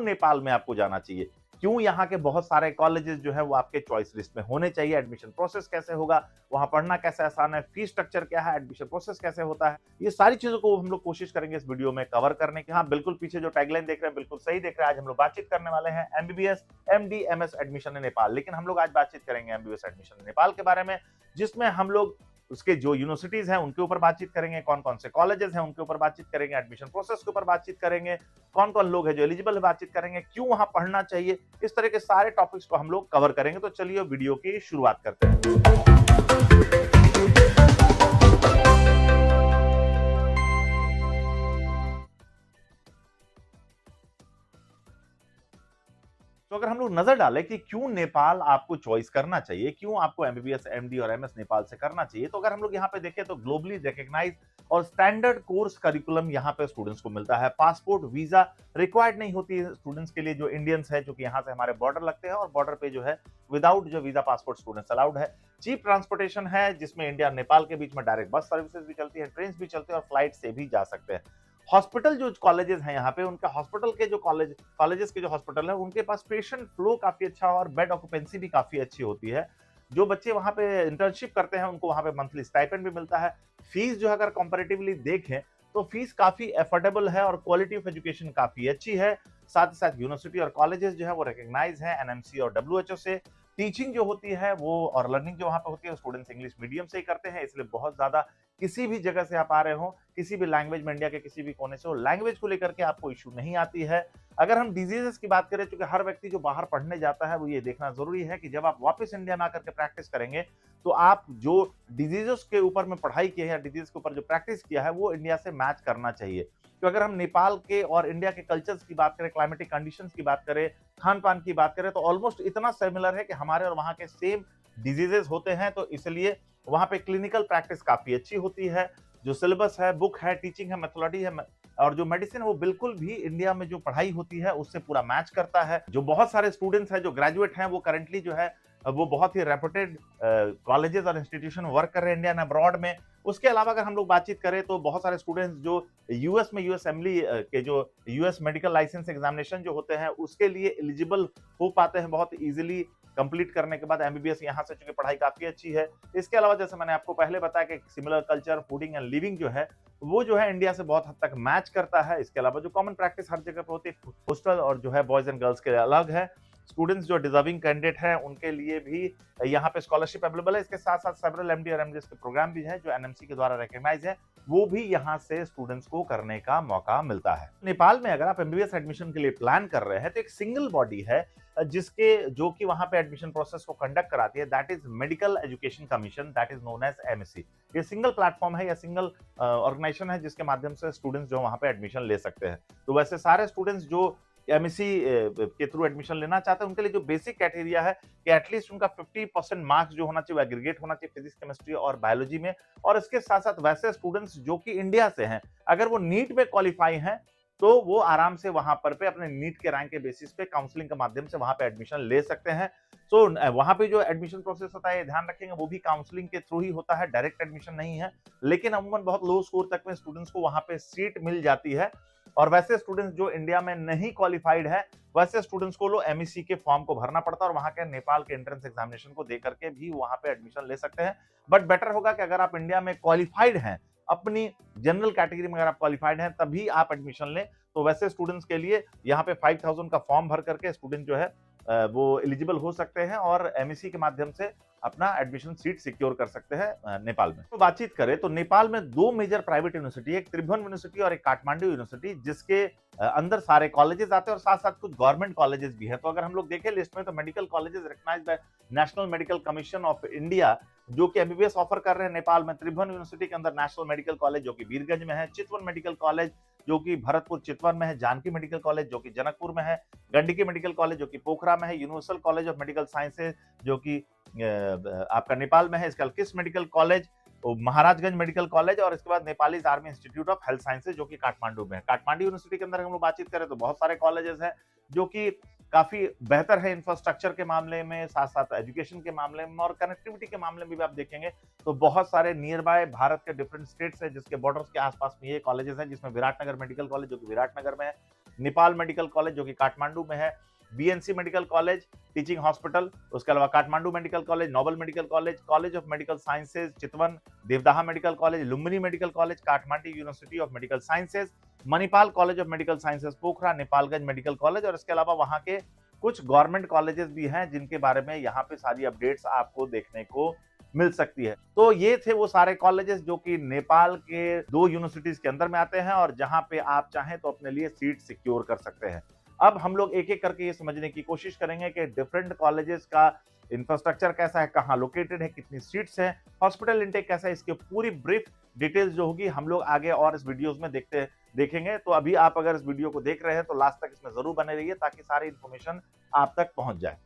नेपाल में आपको जाना चाहिए, क्यों यहाँ के बहुत सारे कॉलेजेस जो है वो आपके चॉइस लिस्ट में होने चाहिए, एडमिशन प्रोसेस कैसे होगा, वहां पढ़ना कैसे आसान है, फीस स्ट्रक्चर क्या है, एडमिशन प्रोसेस कैसे होता है, ये सारी चीजों को हम लोग कोशिश करेंगे इस वीडियो में कवर करने की। हाँ, बिल्कुल पीछे जो टैगलाइन देख रहे हैं बिल्कुल सही देख रहे हैं। आज हम लोग बातचीत करने वाले हैं MBBS, MD, MS admission in Nepal, लेकिन हम लोग आज बातचीत करेंगे एमबीबीएस एडमिशन इन नेपाल के बारे में, जिसमें हम लोग उसके जो यूनिवर्सिटीज हैं उनके ऊपर बातचीत करेंगे, कौन कौन से कॉलेजेस हैं उनके ऊपर बातचीत करेंगे, एडमिशन प्रोसेस के ऊपर बातचीत करेंगे, कौन कौन लोग हैं जो एलिजिबल है बातचीत करेंगे, क्यों वहां पढ़ना चाहिए, इस तरह के सारे टॉपिक्स को हम लोग कवर करेंगे। तो चलिए वीडियो की शुरुआत करते हैं। तो अगर हम लोग नजर डालें कि क्यों नेपाल आपको चॉइस करना चाहिए, क्यों आपको एमबीबीएस, एमडी और एमएस नेपाल से करना चाहिए, तो अगर हम लोग यहाँ पे देखें तो ग्लोबली रिकॉग्नाइज और स्टैंडर्ड कोर्स करिकुलम यहाँ पे स्टूडेंट्स को मिलता है। पासपोर्ट वीजा रिक्वायर्ड नहीं होती है स्टूडेंट्स के लिए जो इंडियंस है, जो कि यहाँ से हमारे बॉर्डर लगते हैं और बॉर्डर पे जो है विदाउट जो वीजा पासपोर्ट स्टूडेंट्स अलाउड है। चीप ट्रांसपोर्टेशन है, जिसमें इंडिया नेपाल के बीच में डायरेक्ट बस सर्विसेज भी चलती है, ट्रेन भी चलती है और फ्लाइट से भी जा सकते हैं। हॉस्पिटल जो कॉलेजेस हैं यहाँ पे, उनका हॉस्पिटल के जो कॉलेजेस के जो हॉस्पिटल है उनके पास पेशेंट फ्लो काफी अच्छा और बेड ऑक्यूपेंसी भी काफी अच्छी होती है। जो बच्चे वहां पे इंटर्नशिप करते हैं उनको वहां पे मंथली स्टाइपेंड भी मिलता है। फीस जो अगर कंपैरेटिवली देखें तो फीस काफी अफोर्डेबल है और क्वालिटी ऑफ एजुकेशन काफी अच्छी है। साथ ही साथ यूनिवर्सिटी और कॉलेजेस जो है वो रिकॉग्नाइज है एनएमसी और डब्ल्यूएचओ से। टीचिंग जो होती है वो और लर्निंग जो वहां पे होती है स्टूडेंट्स इंग्लिश मीडियम से ही करते हैं, इसलिए बहुत ज्यादा किसी भी जगह से आप आ रहे हो, किसी भी लैंग्वेज में इंडिया के किसी भी कोने से हो, लैंग्वेज को लेकर के आपको इश्यू नहीं आती है। अगर हम डिजीजेस की बात करें, क्योंकि हर व्यक्ति जो बाहर पढ़ने जाता है वो ये देखना जरूरी है कि जब आप वापस इंडिया में आकर के प्रैक्टिस करेंगे तो आप जो डिजीजेस के ऊपर में पढ़ाई की है या डिजीज के ऊपर जो प्रैक्टिस किया है वो इंडिया से मैच करना चाहिए। तो अगर हम नेपाल के और इंडिया के कल्चर्स की बात करें, क्लाइमेटिक कंडीशंस की बात करें, खान पान की बात करें, तो ऑलमोस्ट इतना सिमिलर है कि हमारे और वहां के सेम डिजीजेस होते हैं। तो इसलिए वहां पे क्लिनिकल प्रैक्टिस काफी अच्छी होती है। जो सिलेबस है, बुक है, टीचिंग है, मेथोडोलॉजी है और जो मेडिसिन है वो बिल्कुल भी इंडिया में जो पढ़ाई होती है उससे पूरा मैच करता है। जो बहुत सारे स्टूडेंट्स हैं जो ग्रेजुएट हैं वो करंटली जो है वो बहुत ही रेपुटेड कॉलेजेस और इंस्टीट्यूशन वर्क कर रहे हैं इंडिया एंड अब्रॉड में। उसके अलावा अगर हम लोग बातचीत करें तो बहुत सारे स्टूडेंट्स जो यूएस में यूएस असेंबली के जो यूएस मेडिकल लाइसेंस एग्जामिनेशन जो होते हैं उसके लिए एलिजिबल हो पाते हैं बहुत इजीली कंप्लीट करने के बाद। एमबीबीएस यहाँ से चूंकि पढ़ाई काफी अच्छी है। इसके अलावा जैसे मैंने आपको पहले बताया कि similar culture, fooding and living जो है वो जो है इंडिया से बहुत हद तक मैच करता है। इसके अलावा जो कॉमन प्रैक्टिस हर जगह पे होती है, हॉस्टल और जो है बॉयज एंड गर्ल्स के लिए अलग है। स्टूडेंट्स जो डिजर्विंग कैंडिडेट हैं उनके लिए भी यहाँ पे स्कॉलरशिप अवेलेबल है। इसके साथ साथ सेवरल एमडी और एमडीएस के प्रोग्राम भी है जो एनएमसी के द्वारा रिकॉग्नाइज है, वो भी यहाँ से स्टूडेंट्स को करने का मौका मिलता है। नेपाल में अगर आप एमबीबीएस एडमिशन के लिए प्लान कर रहे हैं तो एक सिंगल बॉडी है जिसके जो कि वहां पे एडमिशन प्रोसेस को कंडक्ट कराती है, that is medical education commission, that is known as MSC. ये सिंगल प्लेटफॉर्म है या सिंगल ऑर्गेनाइजेशन है जिसके माध्यम से स्टूडेंट्स जो वहां पे एडमिशन ले सकते हैं। तो वैसे सारे स्टूडेंट्स जो एमएससी के थ्रू एडमिशन लेना चाहते हैं उनके लिए जो बेसिक क्राइटेरिया है कि एटलीस्ट उनका 50% मार्क्स जो होना चाहिए एग्रीगेट होना चाहिए फिजिक्स, केमिस्ट्री और बायोलॉजी में। और इसके साथ साथ वैसे स्टूडेंट्स जो कि इंडिया से हैं, अगर वो नीट में क्वालिफाई हैं तो वो आराम से वहां पर पे अपने नीट के रैंक के बेसिस पे काउंसलिंग के माध्यम से वहां पे एडमिशन ले सकते हैं। सो वहां पे जो एडमिशन प्रोसेस होता है ध्यान रखेंगे वो भी काउंसलिंग के थ्रू ही होता है, डायरेक्ट एडमिशन नहीं है। लेकिन अमूमन बहुत लो स्कोर तक में स्टूडेंट्स को वहां पे सीट मिल जाती है। और वैसे स्टूडेंट्स जो इंडिया में नहीं क्वालिफाइड है वैसे स्टूडेंट्स को लो एमईसी के फॉर्म को भरना पड़ता है और वहां के नेपाल के एंट्रेंस एग्जामिनेशन को दे करके भी वहां पे एडमिशन ले सकते हैं। बट बेटर होगा कि अगर आप इंडिया में क्वालिफाइड हैं, अपनी जनरल कैटेगरी में अगर आप क्वालिफाइड हैं तभी आप एडमिशन लें। तो वैसे स्टूडेंट्स के लिए यहाँ पे 5000 का फॉर्म भर करके स्टूडेंट जो है वो एलिजिबल हो सकते हैं और एमईसी के माध्यम से अपना एडमिशन सीट सिक्योर कर सकते हैं नेपाल में। तो बातचीत करें तो नेपाल में दो मेजर प्राइवेट यूनिवर्सिटी, एक त्रिभुवन यूनिवर्सिटी और एक काठमांडू यूनिवर्सिटी, जिसके अंदर सारे कॉलेजेस आते हैं और साथ साथ कुछ गवर्नमेंट कॉलेजेस भी है। तो अगर हम लोग देखें लिस्ट में तो medical colleges recognised by national medical commission of India जो कि एमबीबीएस ऑफर कर रहे हैं नेपाल में। त्रिभुवन यूनिवर्सिटी के अंदर नेशनल मेडिकल कॉलेज जो कि वीरगंज में है, चितवन मेडिकल कॉलेज जो कि भरतपुर चितवन में है, जानकी मेडिकल कॉलेज जो कि जनकपुर में है, गंडकी मेडिकल कॉलेज जो कि पोखरा में है, universal college of medical sciences जो कि आपका नेपाल में है, इसका किस medical college, Maharajganj medical college और इसके बाद Nepali army institute of health sciences जो कि काठमांडू में है। काठमांडू यूनिवर्सिटी के अंदर हम लोग बातचीत करें तो बहुत सारे कॉलेजेस हैं जो कि काफी बेहतर है इंफ्रास्ट्रक्चर के मामले में, साथ साथ एजुकेशन के मामले में और कनेक्टिविटी के मामले में भी आप देखेंगे तो बहुत सारे नियर बाय भारत के डिफरेंट स्टेट्स है जिसके बॉर्डर्स के आसपास में ये कॉलेजेस हैं, जिसमें विराटनगर मेडिकल कॉलेज जो कि विराटनगर में है, नेपाल मेडिकल कॉलेज जो कि काठमांडू में है, BNC medical college teaching hospital, उसके अलावा Kathmandu medical college, Nobel medical college, college of medical sciences Chitwan, Devdaha medical college, Lumbini medical college, Kathmandu university of medical sciences, Manipal college of medical sciences Pokhara, Nepalgunj medical college, और इसके अलावा वहां के कुछ गवर्नमेंट कॉलेजेस भी हैं जिनके बारे में यहाँ पे सारी अपडेट्स आपको देखने को मिल सकती है। तो ये थे वो सारे कॉलेजेस जो कि नेपाल के 2 यूनिवर्सिटीज के अंदर में आते हैं और जहां पे आप चाहें तो अपने लिए सीट सिक्योर कर सकते हैं। अब हम लोग एक एक करके ये समझने की कोशिश करेंगे कि डिफरेंट कॉलेजेस का इंफ्रास्ट्रक्चर कैसा है, कहाँ लोकेटेड है, कितनी सीट्स हैं, हॉस्पिटल इनटेक कैसा है, इसकी पूरी ब्रीफ डिटेल्स जो होगी हम लोग आगे और इस वीडियोस में देखेंगे। तो अभी आप अगर इस वीडियो को देख रहे हैं तो लास्ट तक इसमें जरूर बने रहिए ताकि सारी इंफॉर्मेशन आप तक पहुंच जाए।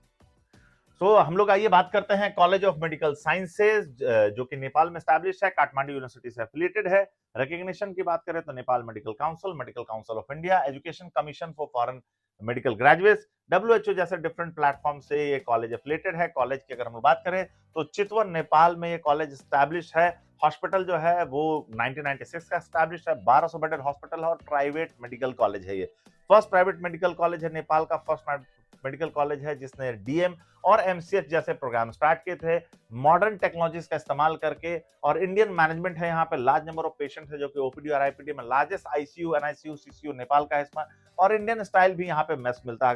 तो हम लोग आइए बात करते हैं कॉलेज ऑफ मेडिकल साइंसेज जो कि नेपाल में स्टैब्लिश है, काठमांडू यूनिवर्सिटी से एफिलिएटेड है। रिकॉग्निशन की बात करें तो Nepal medical council of India, education commission for foreign medical graduates, WHO जैसे डिफरेंट प्लेटफॉर्म से ये कॉलेज एफिलिएटेड है। कॉलेज की अगर हम बात करें तो चितवन नेपाल में ये कॉलेज स्टैब्लिश है। हॉस्पिटल जो है वो 1996 का स्टैब्लिश है, 1200 बेडेड हॉस्पिटल है और प्राइवेट मेडिकल कॉलेज है। ये फर्स्ट प्राइवेट मेडिकल कॉलेज है, नेपाल का फर्स्ट मेडिकल कॉलेज है जिसने डीएम और एमसीएच जैसे प्रोग्राम स्टार्ट किए थे मॉडर्न टेक्नोलॉजीज का इस्तेमाल करके। और इंडियन मैनेजमेंट है यहाँ पे, लार्ज नंबर ऑफ पेशेंट है जो कि ओपीडी और आईपीडी में largest ICU NICU CCU Nepal का है इसमें। और इंडियन स्टाइल भी यहाँ पे मेस मिलता है।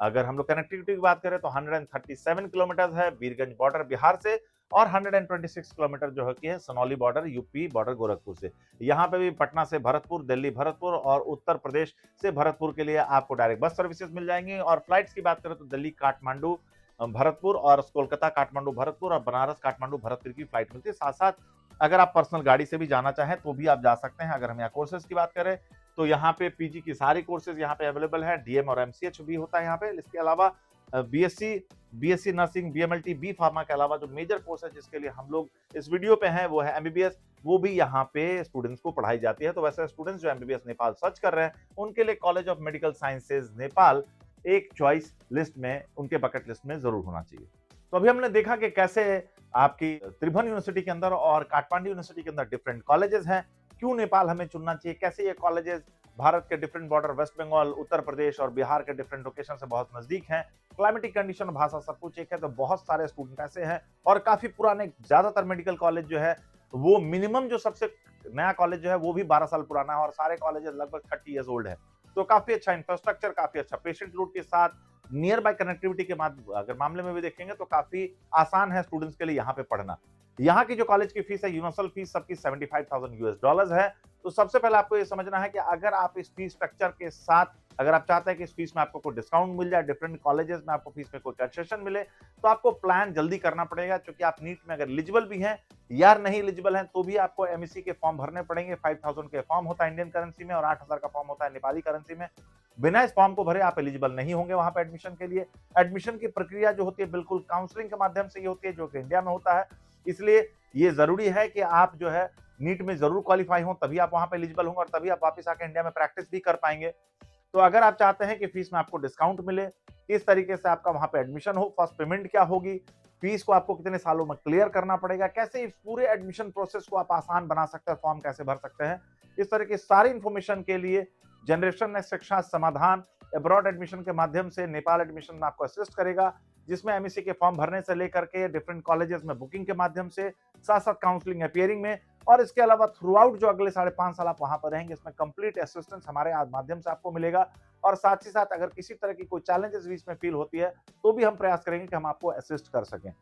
अगर हम लोग कनेक्टिविटी की बात करें तो 137 किलोमीटर है बीरगंज बॉर्डर बिहार से और 126 किलोमीटर जो है कि है Sunauli border UP border Gorakhpur से। यहाँ पे भी पटना से भरतपुर, दिल्ली भरतपुर और उत्तर प्रदेश से भरतपुर के लिए आपको डायरेक्ट बस सर्विसेज मिल जाएंगी। और फ्लाइट्स की बात करें तो दिल्ली काठमांडू भरतपुर और कोलकाता काठमांडू भरतपुर और बनारस काठमांडू भरतपुर की फ्लाइट मिलती है। साथ साथ अगर आप पर्सनल गाड़ी से भी जाना चाहें तो भी आप जा सकते हैं। अगर हम यहाँ कोर्सेज की बात करें तो यहाँ पे पीजी की सारी कोर्सेज यहाँ पे अवेलेबल है, डीएम और एमसीएच भी होता है यहाँ पे। इसके अलावा BSc nursing, BMLT, B pharma के अलावा जो मेजर कोर्स है जिसके लिए हम लोग इस वीडियो पे हैं वो है एमबीबीएस, वो भी यहाँ पे स्टूडेंट्स को पढ़ाई जाती है। तो वैसे स्टूडेंट्स जो एमबीबीएस नेपाल सर्च कर रहे हैं उनके लिए college of medical sciences Nepal एक चॉइस लिस्ट में, उनके बकेट लिस्ट में जरूर होना चाहिए। तो अभी हमने देखा कि कैसे आपकी त्रिभुवन यूनिवर्सिटी के अंदर और काठमांडू यूनिवर्सिटी के अंदर डिफरेंट कॉलेजेस हैं, क्यों नेपाल हमें चुनना चाहिए, कैसे ये कॉलेजेस भारत के different border, waste Bengal, Uttar Pradesh और बिहार के डिफरेंट लोकेशन से बहुत नजदीक हैं, क्लाइमेटिक कंडीशन, भाषा सब कुछ एक है। तो बहुत सारे स्टूडेंट ऐसे हैं और काफी पुराने, ज्यादातर मेडिकल कॉलेज जो है वो मिनिमम जो सबसे नया कॉलेज जो है वो भी 12 साल पुराना है और सारे कॉलेजेस लगभग 30 ईयर्स ओल्ड है। तो काफी अच्छा इंफ्रास्ट्रक्चर, काफी अच्छा पेशेंट रूट के साथ नियर बाय कनेक्टिविटी के अगर मामले में भी देखेंगे तो काफी आसान है स्टूडेंट्स के लिए यहाँ पे पढ़ना। यहाँ की जो कॉलेज की फीस है, यूनिवर्सल फीस सबकी $75,000 है। तो सबसे पहले आपको ये समझना है कि अगर आप इस फीस स्ट्रक्चर के साथ, अगर आप चाहते हैं कि इस फीस में आपको कोई डिस्काउंट मिल जाए, डिफरेंट कॉलेजेस में आपको फीस में कोई कंसेशन मिले, तो आपको प्लान जल्दी करना पड़ेगा। क्योंकि आप नीट में अगर एलिजिबल भी हैं या नहीं एलिजिबल हैं तो भी आपको एमएससी के फॉर्म भरने पड़ेंगे। 5,000 के फॉर्म होता है इंडियन करेंसी में और 8,000 का फॉर्म होता है नेपाली करेंसी में। बिना इस फॉर्म को भरे आप एलिजिबल नहीं होंगे वहां पे एडमिशन के लिए। एडमिशन की प्रक्रिया जो होती है बिल्कुल काउंसलिंग के माध्यम से ही होती है, जो कि इंडिया में होता है। इसलिए ये जरूरी है कि आप जो है नीट में जरूर क्वालिफाई हो, तभी आप वहां पे एलिजिबल होंगे और तभी आप वापस आके इंडिया में प्रैक्टिस भी कर पाएंगे। तो अगर आप चाहते हैं कि फीस में आपको डिस्काउंट मिले, किस तरीके से आपका वहां पे एडमिशन हो, फर्स्ट पेमेंट क्या होगी, फीस को आपको कितने सालों में क्लियर करना पड़ेगा, कैसे इस पूरे एडमिशन प्रोसेस को आप आसान बना सकते हैं, फॉर्म कैसे भर सकते हैं, इस तरह की सारी इंफॉर्मेशन के लिए जनरेशन नेक्स्ट शिक्षा समाधान अब्रॉड एडमिशन के माध्यम से नेपाल एडमिशन में आपको असिस्ट करेगा, जिसमें एमएससी के फॉर्म भरने से लेकर के डिफरेंट कॉलेजेस में बुकिंग के माध्यम से, साथ साथ काउंसलिंग, अपियरिंग में, और इसके अलावा थ्रू आउट जो अगले 5.5 साल आप वहां पर रहेंगे इसमें कंप्लीट असिस्टेंस हमारे माध्यम से आपको मिलेगा। और साथ ही साथ अगर किसी तरह की कोई चैलेंजेस बीच में फील होती है तो भी हम प्रयास करेंगे कि हम आपको असिस्ट कर सकें।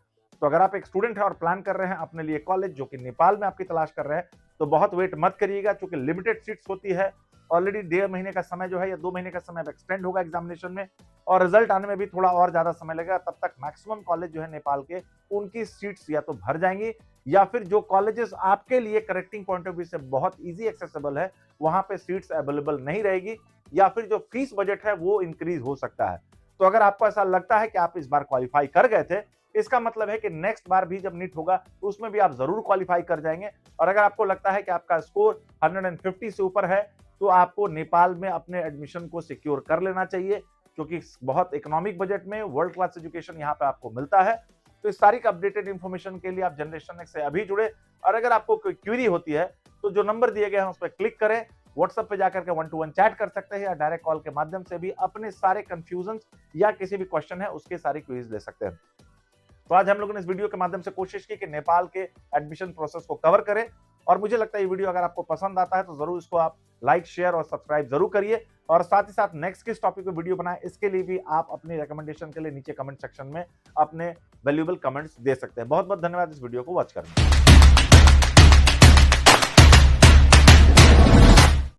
तो अगर आप एक स्टूडेंट हैं और प्लान कर रहे हैं अपने लिए कॉलेज जो कि नेपाल में आपकी तलाश कर रहे हैं तो बहुत वेट मत करिएगा, क्योंकि लिमिटेड सीट्स होती है। ऑलरेडी 1.5 महीने का समय जो है या 2 महीने का समय एक्सटेंड होगा एग्जामिनेशन में और रिजल्ट आने में भी थोड़ा और ज्यादा समय लगेगा। तब तक मैक्सिमम कॉलेज जो है नेपाल के, उनकी सीट्स या तो भर जाएंगी या फिर जो कॉलेजेस आपके लिए करेक्टिंग पॉइंट ऑफ व्यू से बहुत इजी एक्सेसिबल है वहां पे सीट्स अवेलेबल नहीं रहेगी या फिर जो फीस बजट है वो इंक्रीज हो सकता है। तो अगर आपको ऐसा लगता है कि आप इस बार क्वालिफाई कर गए थे, इसका मतलब है कि नेक्स्ट बार भी जब नीट होगा तो उसमें भी आप जरूर क्वालिफाई कर जाएंगे। और अगर आपको लगता है कि आपका स्कोर 150 से ऊपर है तो आपको नेपाल में अपने एडमिशन को सिक्योर कर लेना चाहिए, क्योंकि बहुत इकोनॉमिक बजट में वर्ल्ड क्लास एजुकेशन यहाँ पे आपको मिलता है। तो इस तारीख अपडेटेड इंफॉर्मेशन के लिए आप जनरेशन नेक्स्ट से अभी जुड़े। और अगर आपको कोई क्वेरी होती है तो जो नंबर दिए गए हैं उस पर क्लिक करें, व्हाट्सएप पे जाकर के 1-to-1 चैट कर सकते हैं या डायरेक्ट कॉल के माध्यम से भी अपने सारे कंफ्यूजन या किसी भी क्वेश्चन है उसके सारी क्विज ले सकते हैं। तो आज हम लोगों ने इस वीडियो के माध्यम से कोशिश की कि नेपाल के एडमिशन प्रोसेस को कवर करें और मुझे लगता है ये वीडियो अगर आपको पसंद आता है तो जरूर इसको आप लाइक, शेयर और सब्सक्राइब जरूर करिए और साथ ही साथ नेक्स्ट किस टॉपिक पे वीडियो बनाएं इसके लिए भी आप अपनी रिकमेंडेशन के लिए नीचे कमेंट सेक्शन में अपने वैल्यूएबल कमेंट्स दे सकते हैं। बहुत बहुत धन्यवाद इस वीडियो को वॉच करने के लिए।